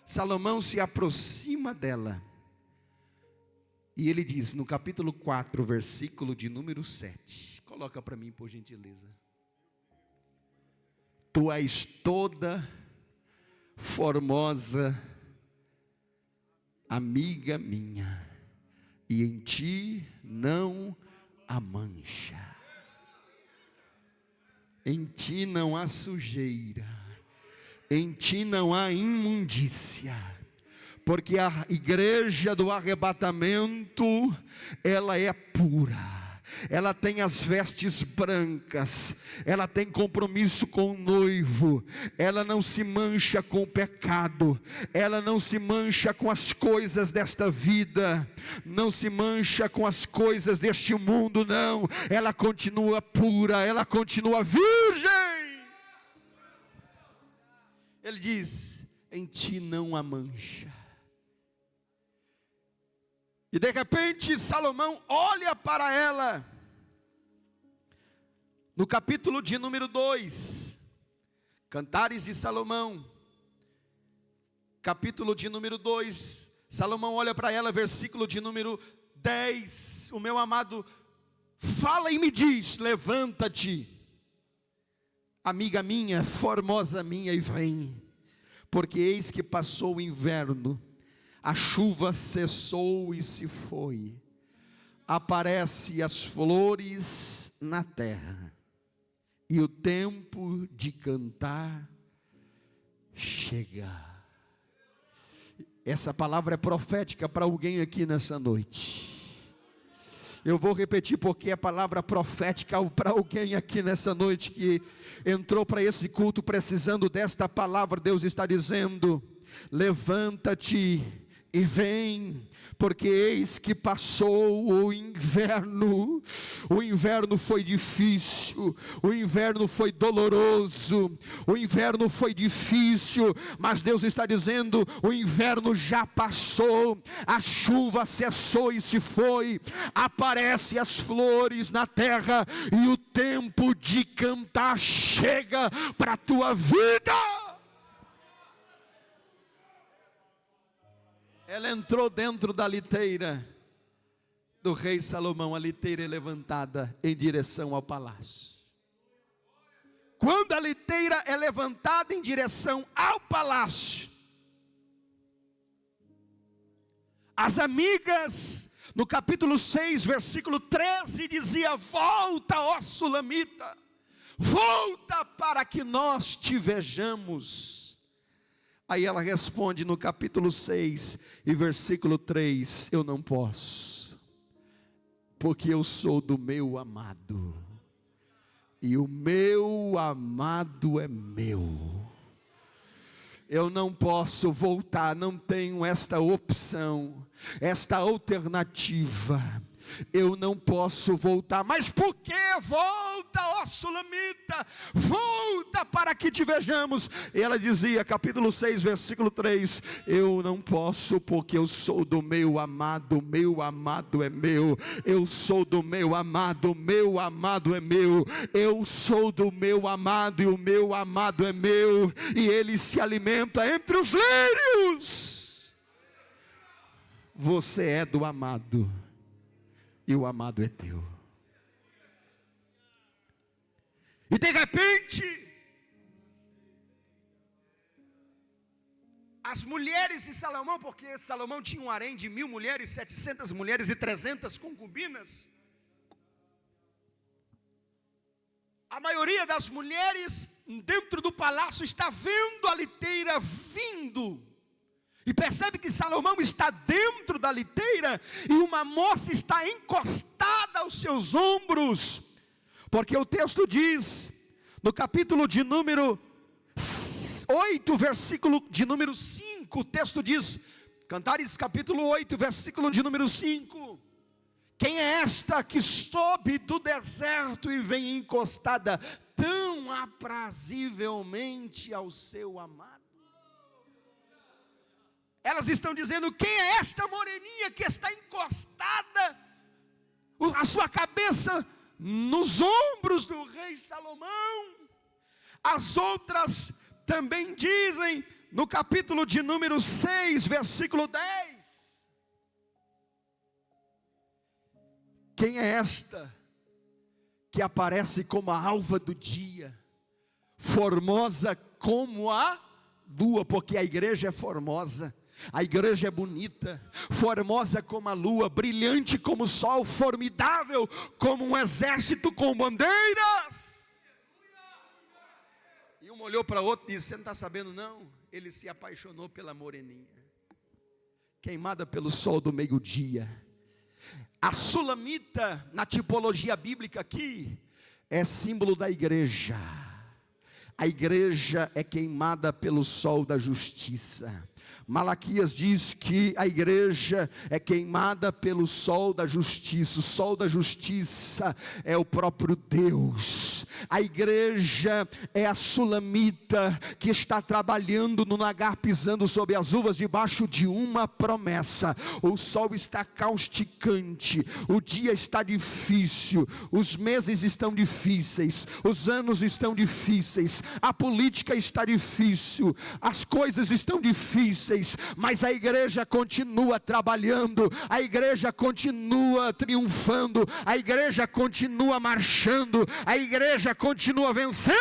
Salomão se aproxima dela. E ele diz no capítulo 4, versículo de número 7. Coloca para mim por gentileza. Tu és toda formosa, amiga minha, e em ti não há mancha. Em ti não há sujeira, em ti não há imundícia, porque a igreja do arrebatamento, ela é pura. Ela tem as vestes brancas, ela tem compromisso com o noivo, ela não se mancha com o pecado, ela não se mancha com as coisas desta vida, não se mancha com as coisas deste mundo, não. Ela continua pura, ela continua virgem. Ele diz: em ti não há mancha. E de repente Salomão olha para ela, no capítulo de número 2, Cantares de Salomão, capítulo de número 2, Salomão olha para ela, versículo de número 10, o meu amado fala e me diz: levanta-te, amiga minha, formosa minha, e vem, porque eis que passou o inverno, a chuva cessou e se foi, aparecem as flores na terra, e o tempo de cantar chega. Essa palavra é profética para alguém aqui nessa noite. Eu vou repetir porque é palavra profética para alguém aqui nessa noite que entrou para esse culto precisando desta palavra. Deus está dizendo: levanta-te E vem, porque eis que passou o inverno foi difícil, o inverno foi doloroso, o inverno foi difícil, mas Deus está dizendo, o inverno já passou, a chuva cessou e se foi, aparecem as flores na terra, e o tempo de cantar chega para a tua vida. Ela entrou dentro da liteira do rei Salomão. A liteira é levantada em direção ao palácio. Quando a liteira é levantada em direção ao palácio, as amigas, no capítulo 6, versículo 13, dizia: volta, ó Sulamita, volta para que nós te vejamos. Aí ela responde no capítulo 6 e versículo 3, eu não posso, porque eu sou do meu amado, e o meu amado é meu. Eu não posso voltar, não tenho esta opção, esta alternativa. Eu não posso voltar. Mas por que? Volta, ó Sulamita, volta para que te vejamos. E ela dizia, capítulo 6, versículo 3, eu não posso, porque eu sou do meu amado é meu. Eu sou do meu amado é meu. Eu sou do meu amado, e o meu amado é meu, e ele se alimenta entre os lírios. Você é do amado, e o amado é teu. E de repente, as mulheres de Salomão, porque Salomão tinha um harém de 1000 mulheres, 700 mulheres e 300 concubinas. A maioria das mulheres dentro do palácio está vendo a liteira vindo. E percebe que Salomão está dentro da liteira e uma moça está encostada aos seus ombros. Porque o texto diz, no capítulo de número 8, versículo de número 5, o texto diz, Cantares capítulo 8, versículo de número 5. Quem é esta que sobe do deserto e vem encostada tão aprazivelmente ao seu amado? Elas estão dizendo, quem é esta moreninha que está encostada, a sua cabeça nos ombros do rei Salomão? As outras também dizem, no capítulo de número 6, versículo 10. Quem é esta que aparece como a alva do dia, formosa como a lua? Porque a igreja é formosa. A igreja é bonita, formosa como a lua, brilhante como o sol, formidável como um exército com bandeiras. E um olhou para o outro e disse, você não está sabendo não? Ele se apaixonou pela moreninha, queimada pelo sol do meio-dia. A sulamita, na tipologia bíblica aqui, é símbolo da igreja. A igreja é queimada pelo sol da justiça. Malaquias diz que a igreja é queimada pelo sol da justiça. O sol da justiça é o próprio Deus. A igreja é a sulamita que está trabalhando no lagar, pisando sobre as uvas, debaixo de uma promessa. O sol está causticante, o dia está difícil, os meses estão difíceis, os anos estão difíceis, a política está difícil, as coisas estão difíceis, mas a igreja continua trabalhando, a igreja continua triunfando, a igreja continua marchando, a igreja continua vencendo,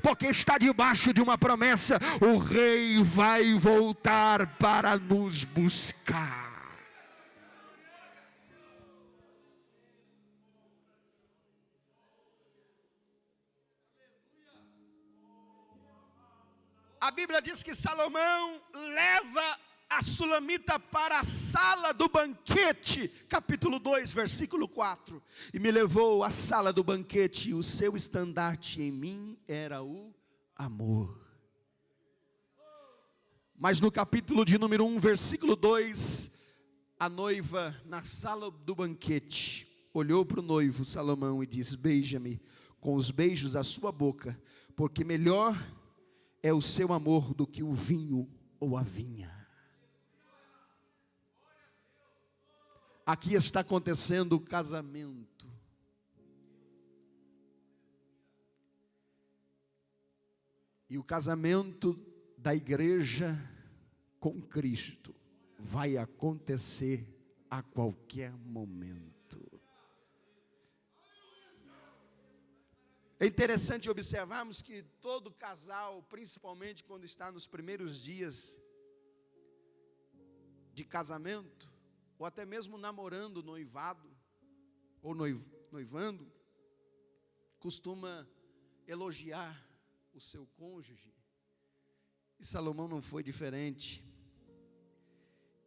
porque está debaixo de uma promessa: o rei vai voltar para nos buscar. A Bíblia diz que Salomão leva a sulamita para a sala do banquete, capítulo 2, versículo 4. E me levou à sala do banquete, e o seu estandarte em mim era o amor. Mas no capítulo de número 1, versículo 2, a noiva na sala do banquete olhou para o noivo Salomão e disse: beija-me com os beijos da sua boca, porque melhor é o seu amor do que o vinho ou a vinha. Aqui está acontecendo o casamento. E o casamento da igreja com Cristo vai acontecer a qualquer momento. É interessante observarmos que todo casal, principalmente quando está nos primeiros dias de casamento, ou até mesmo namorando, noivado, ou noivando, costuma elogiar o seu cônjuge. E Salomão não foi diferente.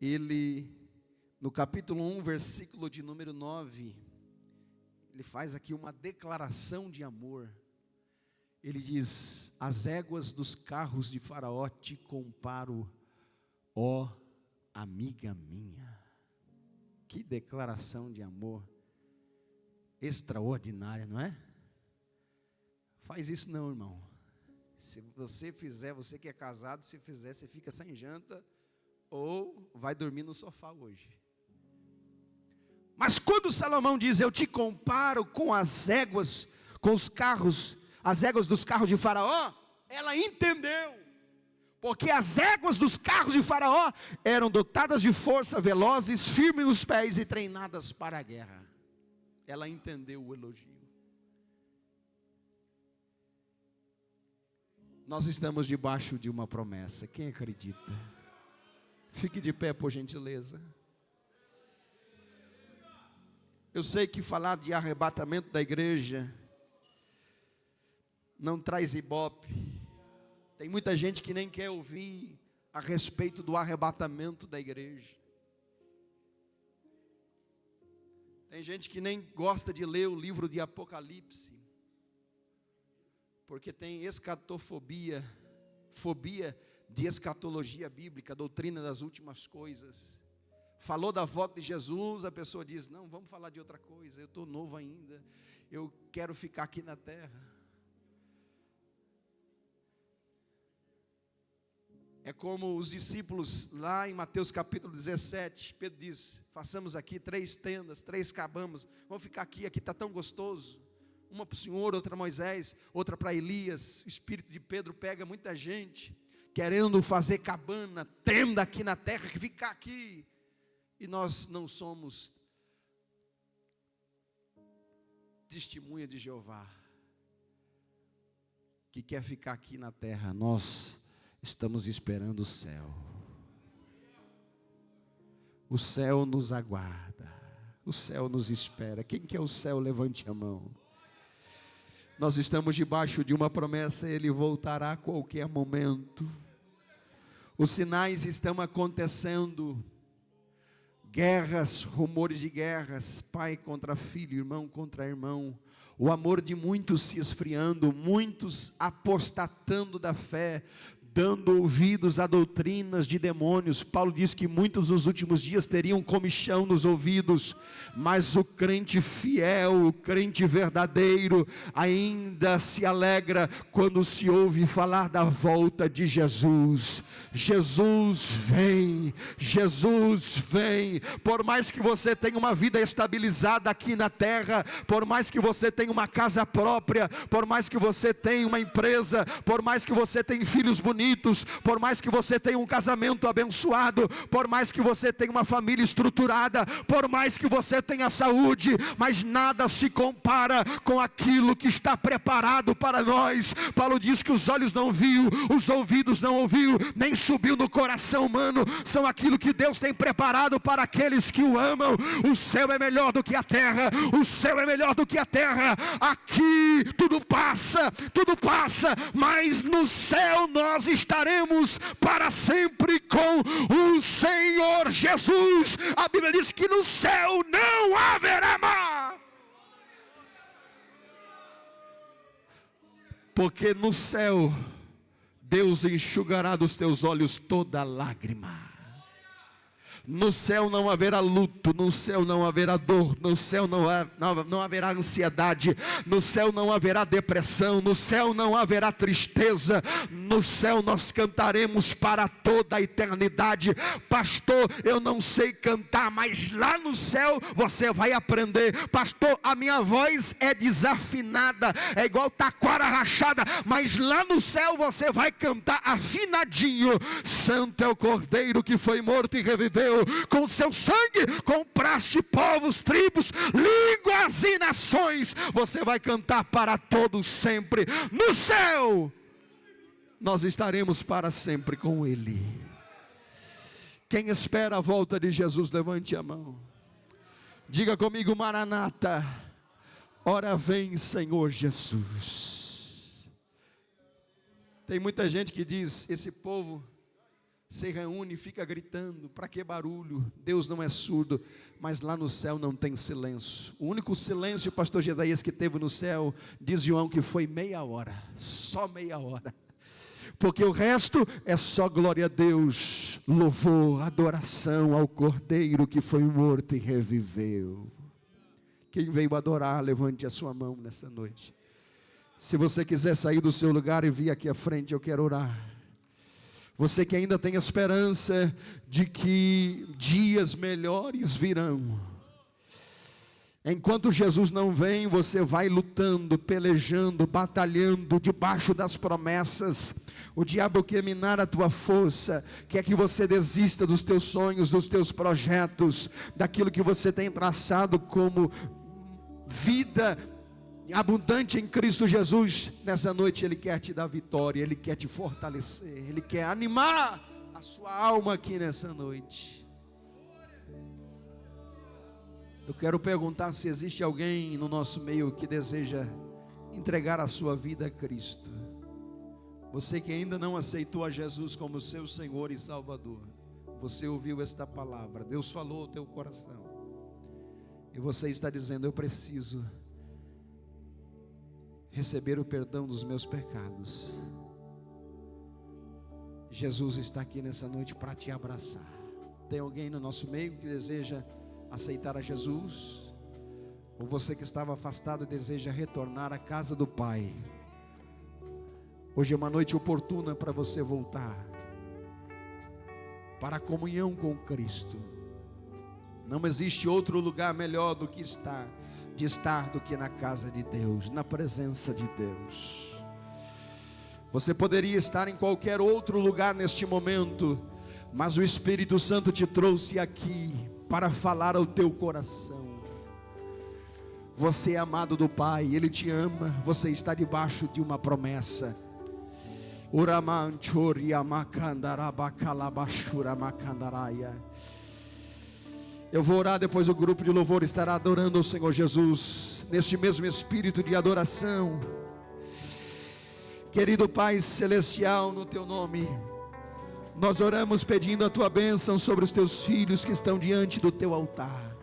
Ele, no capítulo 1, versículo de número 9, ele faz aqui uma declaração de amor. Ele diz: as éguas dos carros de Faraó te comparo, ó amiga minha. Que declaração de amor extraordinária, não é? Faz isso não, irmão. Se você fizer, você que é casado, se fizer, você fica sem janta ou vai dormir no sofá hoje. Mas quando Salomão diz: eu te comparo com as éguas, com os carros, as éguas dos carros de Faraó, ela entendeu. Porque as éguas dos carros de Faraó eram dotadas de força, velozes, firmes nos pés e treinadas para a guerra. Ela entendeu o elogio. Nós estamos debaixo de uma promessa. Quem acredita? Fique de pé, por gentileza. Eu sei que falar de arrebatamento da igreja não traz ibope. Tem muita gente que nem quer ouvir a respeito do arrebatamento da igreja. Tem gente que nem gosta de ler o livro de Apocalipse, porque tem escatofobia, fobia de escatologia bíblica, doutrina das últimas coisas. Falou da volta de Jesus, a pessoa diz: não, vamos falar de outra coisa, eu estou novo ainda, eu quero ficar aqui na terra. É como os discípulos lá em Mateus capítulo 17, Pedro diz: façamos aqui 3 tendas, 3 cabamas, vamos ficar aqui está tão gostoso. Uma para o Senhor, outra para Moisés, outra para Elias. O espírito de Pedro pega muita gente, querendo fazer cabana, tenda aqui na terra, que ficar aqui. E nós não somos testemunha de Jeová, que quer ficar aqui na terra. Nós estamos esperando o céu. O céu nos aguarda, o céu nos espera. Quem quer o céu, levante a mão. Nós estamos debaixo de uma promessa: Ele voltará a qualquer momento. Os sinais estão acontecendo. Guerras, rumores de guerras, pai contra filho, irmão contra irmão. O amor de muitos se esfriando, muitos apostatando da fé, dando ouvidos a doutrinas de demônios. Paulo diz que muitos nos últimos dias teriam comichão nos ouvidos, mas o crente fiel, o crente verdadeiro, ainda se alegra quando se ouve falar da volta de Jesus. Jesus vem, Jesus vem. Por mais que você tenha uma vida estabilizada aqui na terra, por mais que você tenha uma casa própria, por mais que você tenha uma empresa, por mais que você tenha filhos bonitos, por mais que você tenha um casamento abençoado, por mais que você tenha uma família estruturada, por mais que você tenha saúde, mas nada se compara com aquilo que está preparado para nós. Paulo diz que os olhos não viu, os ouvidos não ouviu, nem subiu no coração humano, são aquilo que Deus tem preparado para aqueles que o amam. O céu é melhor do que a terra, o céu é melhor do que a terra. Aqui tudo passa, mas no céu nós estaremos para sempre com o Senhor Jesus. A Bíblia diz que no céu não haverá mar, porque no céu Deus enxugará dos teus olhos toda lágrima. No céu não haverá luto, no céu não haverá dor, no céu não haverá ansiedade, no céu não haverá depressão, no céu não haverá tristeza, no céu nós cantaremos para toda a eternidade. Pastor, eu não sei cantar, mas lá no céu você vai aprender. Pastor, a minha voz é desafinada, é igual taquara rachada, mas lá no céu você vai cantar afinadinho. Santo é o Cordeiro que foi morto e reviveu. Com seu sangue compraste povos, tribos, línguas e nações. Você vai cantar para todos sempre. No céu nós estaremos para sempre com Ele. Quem espera a volta de Jesus, levante a mão. Diga comigo: Maranata, ora vem, Senhor Jesus. Tem muita gente que diz: esse povo se reúne e fica gritando, para que barulho? Deus não é surdo. Mas lá no céu não tem silêncio. O único silêncio, pastor Gedaías, que teve no céu, diz João, que foi meia hora, só meia hora, porque o resto é só glória a Deus, louvor, adoração ao Cordeiro que foi morto e reviveu. Quem veio adorar, levante a sua mão nessa noite. Se você quiser sair do seu lugar e vir aqui à frente, eu quero orar. Você que ainda tem esperança de que dias melhores virão. Enquanto Jesus não vem, você vai lutando, pelejando, batalhando debaixo das promessas. O diabo quer minar a tua força, quer que você desista dos teus sonhos, dos teus projetos, daquilo que você tem traçado como vida abundante em Cristo Jesus. Nessa noite Ele quer te dar vitória, Ele quer te fortalecer, Ele quer animar a sua alma aqui nessa noite. Eu quero perguntar se existe alguém no nosso meio que deseja entregar a sua vida a Cristo. Você que ainda não aceitou a Jesus como seu Senhor e Salvador, você ouviu esta palavra, Deus falou ao teu coração, e você está dizendo: eu preciso receber o perdão dos meus pecados. Jesus está aqui nessa noite para te abraçar. Tem alguém no nosso meio que deseja aceitar a Jesus? Ou você que estava afastado e deseja retornar à casa do Pai? Hoje é uma noite oportuna para você voltar para a comunhão com Cristo. Não existe outro lugar melhor do que estar do que na casa de Deus, na presença de Deus. Você poderia estar em qualquer outro lugar neste momento, mas o Espírito Santo te trouxe aqui para falar ao teu coração. Você é amado do Pai, Ele te ama, você está debaixo de uma promessa. Eu vou orar, depois o grupo de louvor estará adorando o Senhor Jesus, neste mesmo espírito de adoração. Querido Pai Celestial, no Teu nome, nós oramos pedindo a Tua bênção sobre os Teus filhos que estão diante do Teu altar.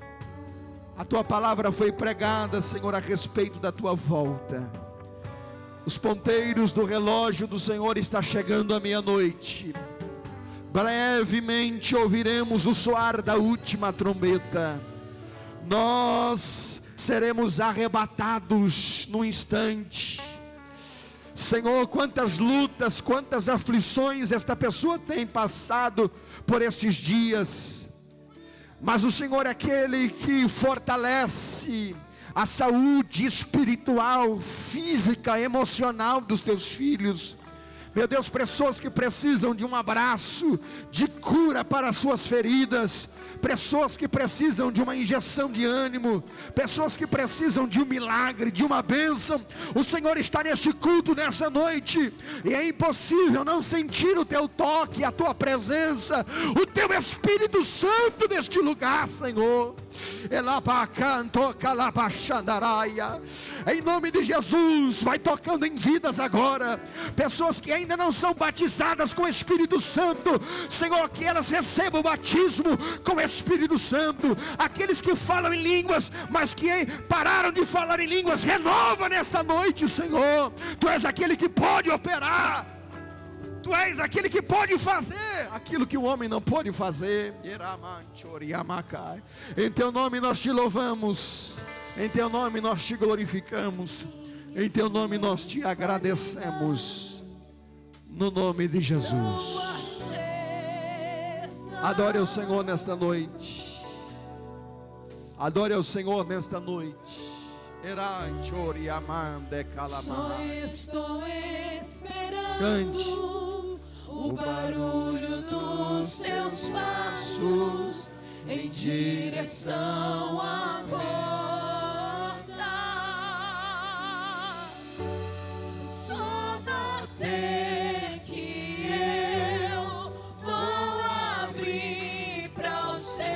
A Tua palavra foi pregada, Senhor, a respeito da Tua volta. Os ponteiros do relógio do Senhor está chegando à meia-noite. Brevemente ouviremos o soar da última trombeta. Nós seremos arrebatados num instante. Senhor, quantas lutas, quantas aflições esta pessoa tem passado por esses dias. Mas o Senhor é aquele que fortalece a saúde espiritual, física, emocional dos teus filhos. Meu Deus, pessoas que precisam de um abraço, de cura para as suas feridas, pessoas que precisam de uma injeção de ânimo, pessoas que precisam de um milagre, de uma bênção. O Senhor está neste culto nessa noite, e é impossível não sentir o teu toque, a tua presença, o teu Espírito Santo neste lugar, Senhor. Em nome de Jesus, vai tocando em vidas agora, pessoas que ainda não são batizadas com o Espírito Santo, Senhor, que elas recebam o batismo com o Espírito Santo. Aqueles que falam em línguas, mas que pararam de falar em línguas, renova nesta noite, Senhor. Tu és aquele que pode operar, Tu Tu és aquele que pode fazer aquilo que o homem não pode fazer. Em teu nome nós te louvamos, em teu nome nós te glorificamos, em teu nome nós te agradecemos, no nome de Jesus. Adore ao Senhor nesta noite, adore ao Senhor nesta noite. Só estou esperando Cante. o barulho dos teus passos em direção à porta. Só até que eu vou abrir para o Senhor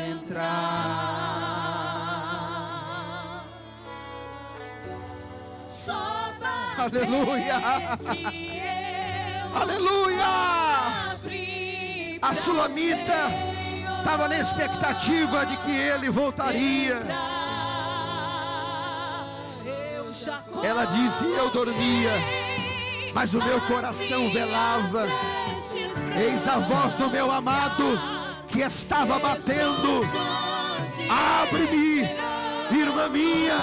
entrar. Só Aleluia, aleluia. A sulamita estava na expectativa de que ele voltaria. Ela disse: eu dormia, mas o meu coração velava. Eis a voz do meu amado que estava batendo. Abre-me, irmã minha,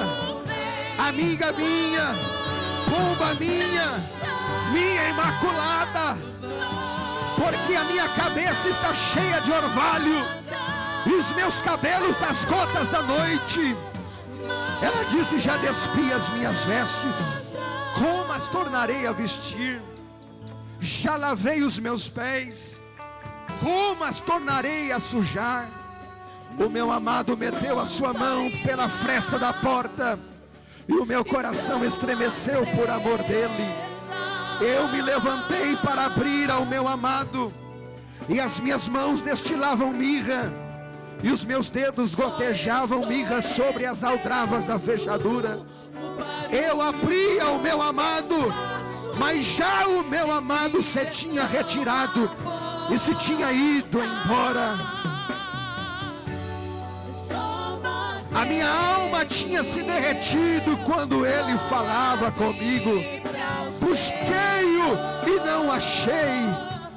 amiga minha, pomba minha, minha imaculada, porque a minha cabeça está cheia de orvalho e os meus cabelos das gotas da noite. Ela disse: já despi as minhas vestes, como as tornarei a vestir? Já lavei os meus pés, como as tornarei a sujar? O meu amado meteu a sua mão pela fresta da porta e o meu coração estremeceu por amor dele. Eu me levantei para abrir ao meu amado, e as minhas mãos destilavam mirra, e os meus dedos gotejavam mirra sobre as aldravas da fechadura. Eu abri ao meu amado, mas já o meu amado se tinha retirado e se tinha ido embora. A minha alma tinha se derretido quando ele falava comigo. Busquei-o e não achei,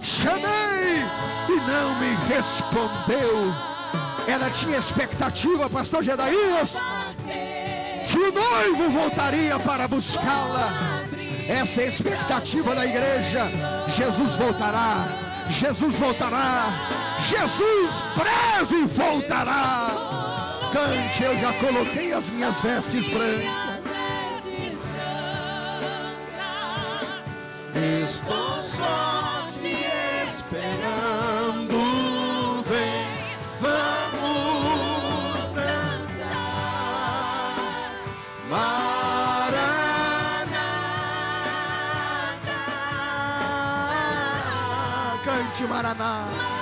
chamei e não me respondeu. Ela tinha expectativa, pastor Gedaías, que o noivo voltaria para buscá-la. Essa é a expectativa da igreja. Jesus voltará, Jesus voltará, Jesus breve voltará. Cante: eu já coloquei as minhas vestes brancas, estou só te esperando. Vem, vamos dançar, Maranata. Cante: Maranata.